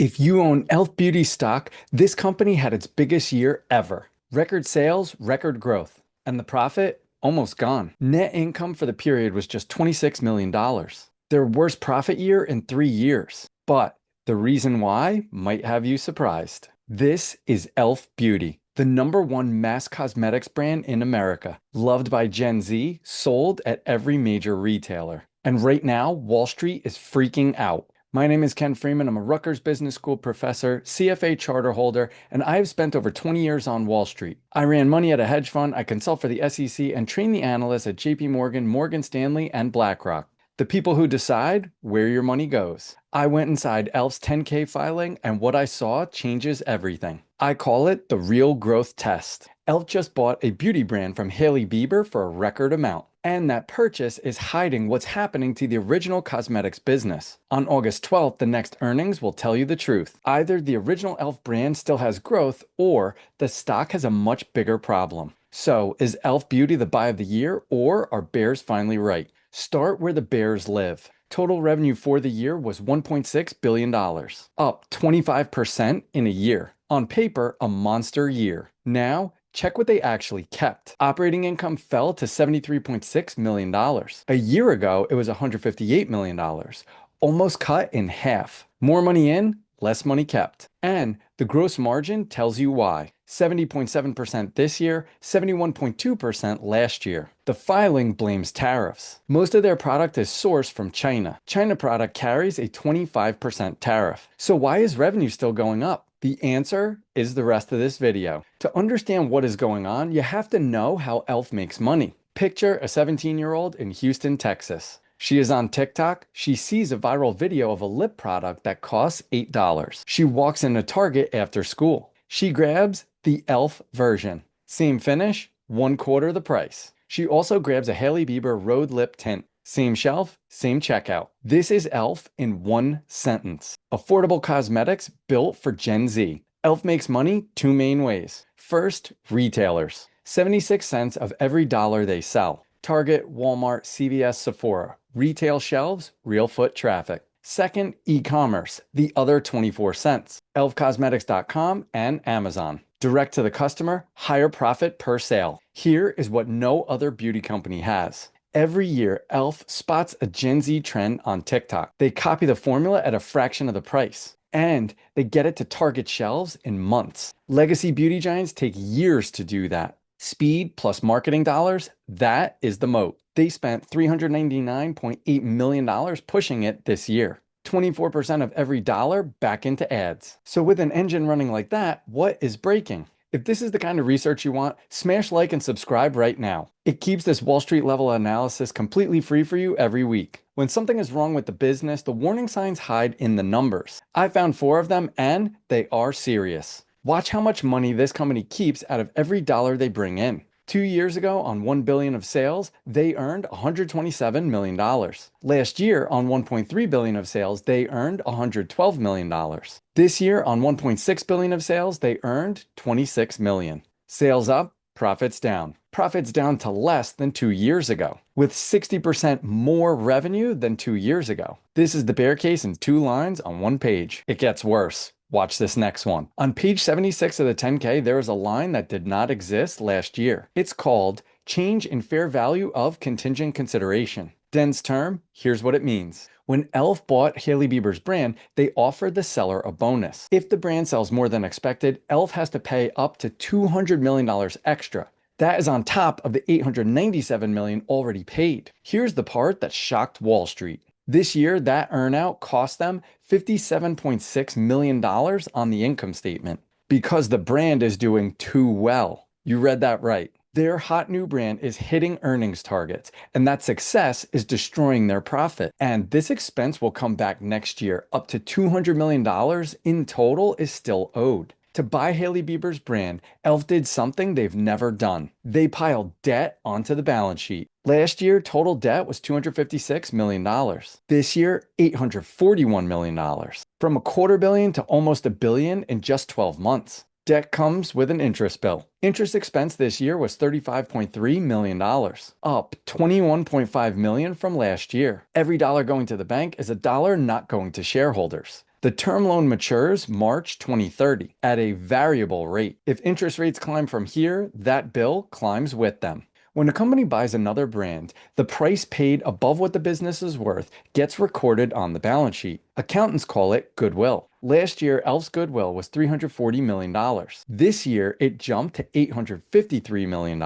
If you own e.l.f. Beauty stock, this company had its biggest year ever. Record sales, record growth, and the profit almost gone. Net income for the period was just $26 million, their worst profit year in 3 years. But the reason why might have you surprised. This is e.l.f. Beauty, the #1 mass cosmetics brand in America, loved by Gen Z, sold at every major retailer. And right now, Wall Street is freaking out. My name is Ken Freeman. I'm a Rutgers Business School professor, CFA charter holder, and I have spent over 20 years on Wall Street. I ran money at a hedge fund, I consult for the SEC, and train the analysts at JP Morgan, Morgan Stanley, and BlackRock. The people who decide where your money goes. I went inside e.l.f.'s 10K filing, and what I saw changes everything. I call it the real growth test. e.l.f. just bought a beauty brand from Hailey Bieber for a record amount. And that purchase is hiding what's happening to the original cosmetics business. On August 12th, the next earnings will tell you the truth. Either the original e.l.f. brand still has growth, or the stock has a much bigger problem. So, is e.l.f. Beauty the buy of the year, or are bears finally right? Start where the bears live. Total revenue for the year was $1.6 billion, up 25% in a year. On paper, a monster year. Now, check what they actually kept. Operating income fell to $73.6 million. A year ago, it was $158 million, almost cut in half. More money in, less money kept. And the gross margin tells you why. 70.7% this year, 71.2% last year. The filing blames tariffs. Most of their product is sourced from China. China product carries a 25% tariff. So why is revenue still going up? The answer is the rest of this video. To understand what is going on, you have to know how e.l.f. makes money. Picture a 17-year-old in Houston, Texas. She is on TikTok. She sees a viral video of a lip product that costs $8. She walks into Target after school. She grabs the e.l.f. version. Same finish, 1/4 the price. She also grabs a Hailey Bieber Rhode lip tint. Same shelf, same checkout. This is e.l.f. in one sentence. Affordable cosmetics built for Gen Z. e.l.f. makes money two main ways. First, retailers. 76 cents of every dollar they sell. Target, Walmart, CVS, Sephora. Retail shelves, real foot traffic. Second, e-commerce, the other 24 cents. elfcosmetics.com and Amazon. Direct to the customer, higher profit per sale. Here is what no other beauty company has. Every year, e.l.f. spots a Gen Z trend on TikTok. They copy the formula at a fraction of the price. And they get it to Target shelves in months. Legacy beauty giants take years to do that. Speed plus marketing dollars, that is the moat. They spent $399.8 million pushing it this year. 24% of every dollar back into ads. So with an engine running like that, what is breaking? If this is the kind of research you want, smash like and subscribe right now. It keeps this Wall Street level analysis completely free for you every week. When something is wrong with the business, the warning signs hide in the numbers. I found 4 of them, and they are serious. Watch how much money this company keeps out of every dollar they bring in. 2 years ago, on $1 billion of sales, they earned $127 million. Last year, on $1.3 billion of sales, they earned $112 million. This year, on $1.6 billion of sales, they earned $26 million. Sales up, profits down. Profits down to less than 2 years ago, with 60% more revenue than 2 years ago. This is the bear case in 2 lines on 1 page. It gets worse. Watch this next one. On page 76 of the 10K, there is a line that did not exist last year. It's called Change in Fair Value of Contingent Consideration. Dense term, here's what it means. When e.l.f. bought Hailey Bieber's brand, they offered the seller a bonus. If the brand sells more than expected, e.l.f. has to pay up to $200 million extra. That is on top of the $897 million already paid. Here's the part that shocked Wall Street. This year, that earnout cost them $57.6 million on the income statement because the brand is doing too well. You read that right. Their hot new brand is hitting earnings targets, and that success is destroying their profit. And this expense will come back next year. Up to $200 million in total is still owed. To buy Hailey Bieber's brand, e.l.f. did something they've never done. They piled debt onto the balance sheet. Last year, total debt was $256 million. This year, $841 million. From $250 million to almost $1 billion in just 12 months. Debt comes with an interest bill. Interest expense this year was $35.3 million, up $21.5 million from last year. Every dollar going to the bank is a dollar not going to shareholders. The term loan matures March 2030 at a variable rate. If interest rates climb from here, that bill climbs with them. When a company buys another brand, the price paid above what the business is worth gets recorded on the balance sheet. Accountants call it goodwill. Last year, e.l.f.'s goodwill was $340 million. This year, it jumped to $853 million.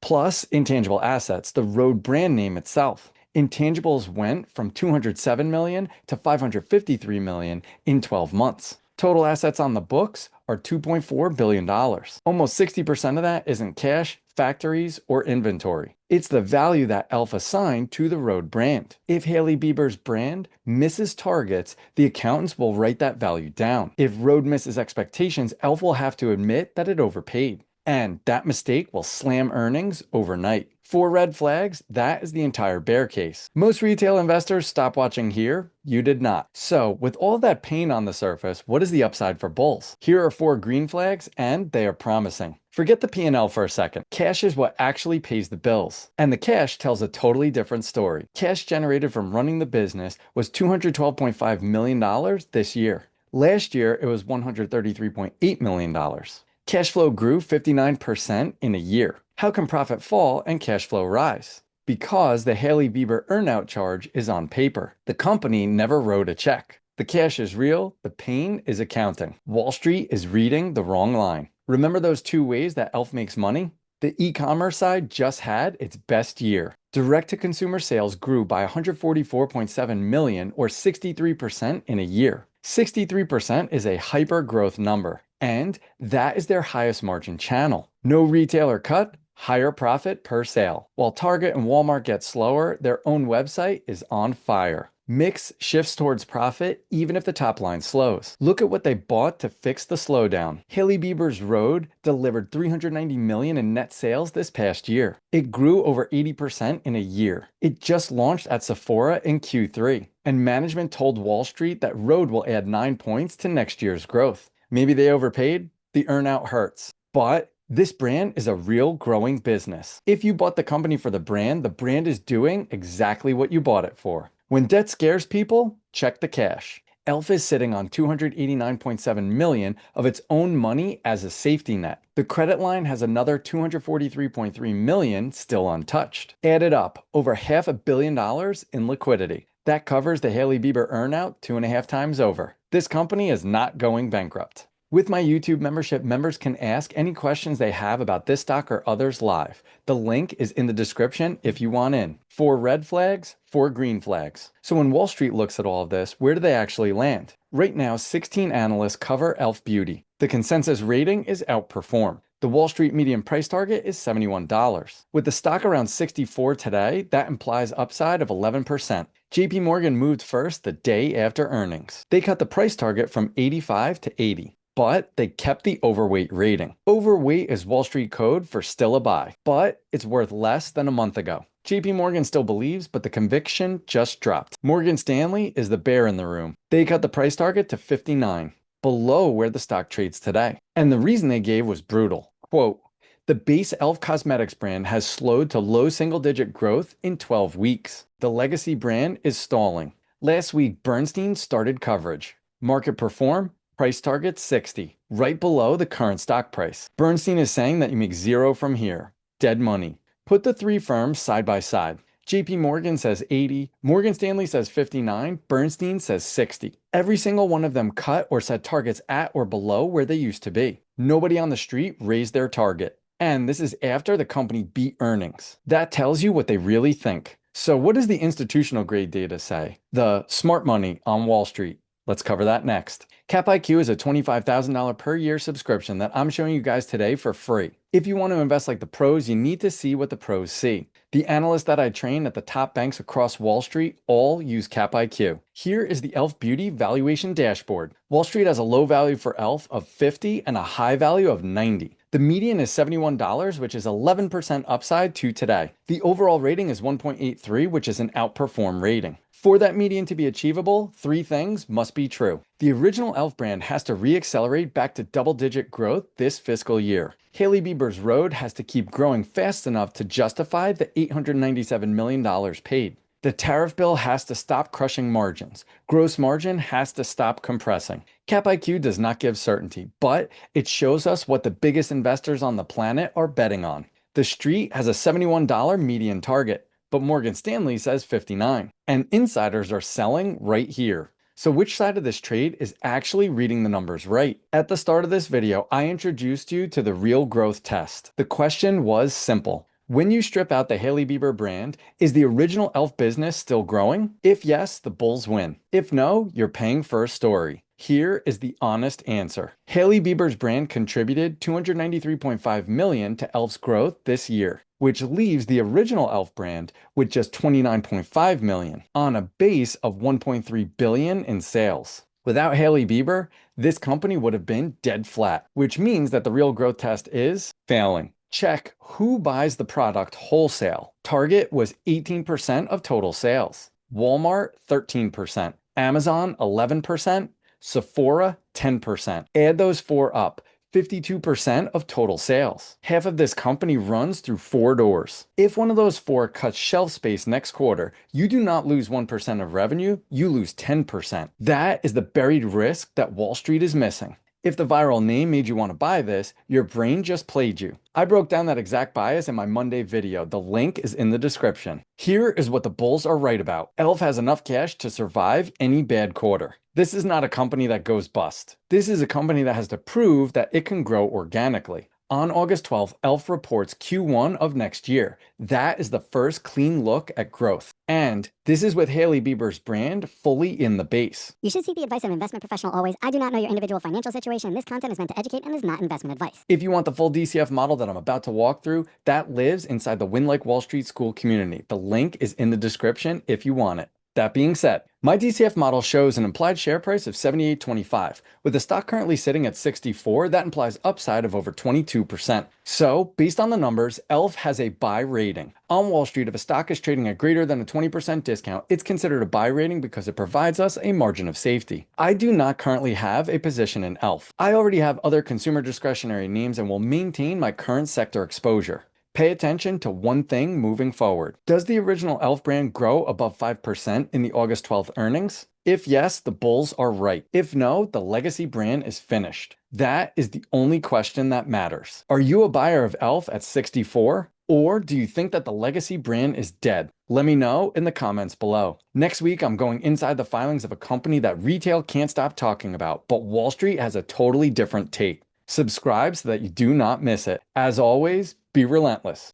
Plus, intangible assets, the Rhode brand name itself. Intangibles went from $207 million to $553 million in 12 months. Total assets on the books are $2.4 billion. Almost 60% of that isn't cash, factories, or inventory. It's the value that e.l.f. assigned to the Rhode brand. If Hailey Bieber's brand misses targets, the accountants will write that value down. If Rhode misses expectations, e.l.f. will have to admit that it overpaid. And that mistake will slam earnings overnight. 4 red flags, that is the entire bear case. Most retail investors stop watching here. You did not. So, with all that pain on the surface, what is the upside for bulls? Here are 4 green flags, and they are promising. Forget the P&L for a second. Cash is what actually pays the bills. And the cash tells a totally different story. Cash generated from running the business was $212.5 million this year. Last year, it was $133.8 million. Cash flow grew 59% in a year. How can profit fall and cash flow rise? Because the Hailey Bieber earnout charge is on paper. The company never wrote a check. The cash is real, the pain is accounting. Wall Street is reading the wrong line. Remember those 2 ways that e.l.f. makes money? The e-commerce side just had its best year. Direct-to-consumer sales grew by 144.7 million or 63% in a year. 63% is a hyper-growth number, and that is their highest margin channel. No retailer cut, higher profit per sale. While Target and Walmart get slower, their own website is on fire. Mix shifts towards profit even if the top line slows. Look at what they bought to fix the slowdown. Hailey Bieber's Rhode delivered $390 million in net sales this past year. It grew over 80% in a year. It just launched at Sephora in Q3, and management told Wall Street that Rhode will add 9 points to next year's growth. Maybe they overpaid? The earnout hurts. But this brand is a real growing business. If you bought the company for the brand is doing exactly what you bought it for. When debt scares people, check the cash. e.l.f. is sitting on $289.7 million of its own money as a safety net. The credit line has another $243.3 million still untouched. Added up, over $500 million in liquidity. That covers the Hailey Bieber earnout 2.5 times over. This company is not going bankrupt. With my YouTube membership, members can ask any questions they have about this stock or others live. The link is in the description if you want in. 4 red flags, 4 green flags. So when Wall Street looks at all of this, where do they actually land? Right now, 16 analysts cover e.l.f. Beauty. The consensus rating is outperform. The Wall Street median price target is $71. With the stock around 64 today, that implies upside of 11%. JP Morgan moved first the day after earnings. They cut the price target from 85 to 80. But they kept the overweight rating. Overweight is Wall Street code for still a buy, but it's worth less than a month ago. JP Morgan still believes, but the conviction just dropped. Morgan Stanley is the bear in the room. They cut the price target to 59, below where the stock trades today. And the reason they gave was brutal. Quote, the base e.l.f. Cosmetics brand has slowed to low single-digit growth in 12 weeks. The legacy brand is stalling. Last week, Bernstein started coverage. Market perform? Price target 60, right below the current stock price. Bernstein is saying that you make 0 from here. Dead money. Put the 3 firms side by side. JP Morgan says 80, Morgan Stanley says 59, Bernstein says 60. Every single one of them cut or set targets at or below where they used to be. Nobody on the street raised their target. And this is after the company beat earnings. That tells you what they really think. So what does the institutional grade data say? The smart money on Wall Street. Let's cover that next. CapIQ is a $25,000 per year subscription that I'm showing you guys today for free. If you want to invest like the pros, you need to see what the pros see. The analysts that I train at the top banks across Wall Street all use CapIQ. Here is the e.l.f. Beauty valuation dashboard. Wall Street has a low value for e.l.f. of 50 and a high value of 90. The median is $71, which is 11% upside to today. The overall rating is 1.83, which is an outperform rating. For that median to be achievable, 3 things must be true. The original e.l.f. brand has to re-accelerate back to double-digit growth this fiscal year. Hailey Bieber's Rhode has to keep growing fast enough to justify the $897 million paid. The tariff bill has to stop crushing margins. Gross margin has to stop compressing. Cap IQ does not give certainty, but it shows us what the biggest investors on the planet are betting on. The street has a $71 median target, but Morgan Stanley says 59, and insiders are selling right here. So which side of this trade is actually reading the numbers right? At the start of this video, I introduced you to the real growth test. The question was simple. When you strip out the Hailey Bieber brand, is the original e.l.f. business still growing? If yes, the Bulls win. If no, you're paying for a story. Here is the honest answer. Hailey Bieber's brand contributed $293.5 million to e.l.f.'s growth this year, which leaves the original e.l.f. brand with just $29.5 million on a base of $1.3 billion in sales. Without Hailey Bieber, this company would have been dead flat, which means that the real growth test is failing. Check who buys the product wholesale. Target was 18% of total sales. Walmart, 13%. Amazon, 11%. Sephora, 10%. Add those four up. 52% of total sales. Half of this company runs through 4 doors. If one of those 4 cuts shelf space next quarter, you do not lose 1% of revenue, you lose 10%. That is the buried risk that Wall Street is missing. If the viral name made you want to buy this, your brain just played you. I broke down that exact bias in my Monday video. The link is in the description. Here is what the bulls are right about. e.l.f. has enough cash to survive any bad quarter. This is not a company that goes bust. This is a company that has to prove that it can grow organically. On August 12th, e.l.f. reports Q1 of next year. That is the first clean look at growth. And this is with Hailey Bieber's brand fully in the base. You should seek the advice of an investment professional always. I do not know your individual financial situation. This content is meant to educate and is not investment advice. If you want the full DCF model that I'm about to walk through, that lives inside the Win Like Wall Street School community. The link is in the description if you want it. That being said, my DCF model shows an implied share price of $78.25. With the stock currently sitting at 64, that implies upside of over 22%. So, based on the numbers, e.l.f. has a buy rating. On Wall Street, if a stock is trading at greater than a 20% discount, it's considered a buy rating because it provides us a margin of safety. I do not currently have a position in e.l.f. I already have other consumer discretionary names and will maintain my current sector exposure. Pay attention to one thing moving forward. Does the original e.l.f. brand grow above 5% in the August 12th earnings? If yes, the bulls are right. If no, the legacy brand is finished. That is the only question that matters. Are you a buyer of e.l.f. at 64? Or do you think that the legacy brand is dead? Let me know in the comments below. Next week, I'm going inside the filings of a company that retail can't stop talking about, but Wall Street has a totally different take. Subscribe so that you do not miss it. As always, be relentless.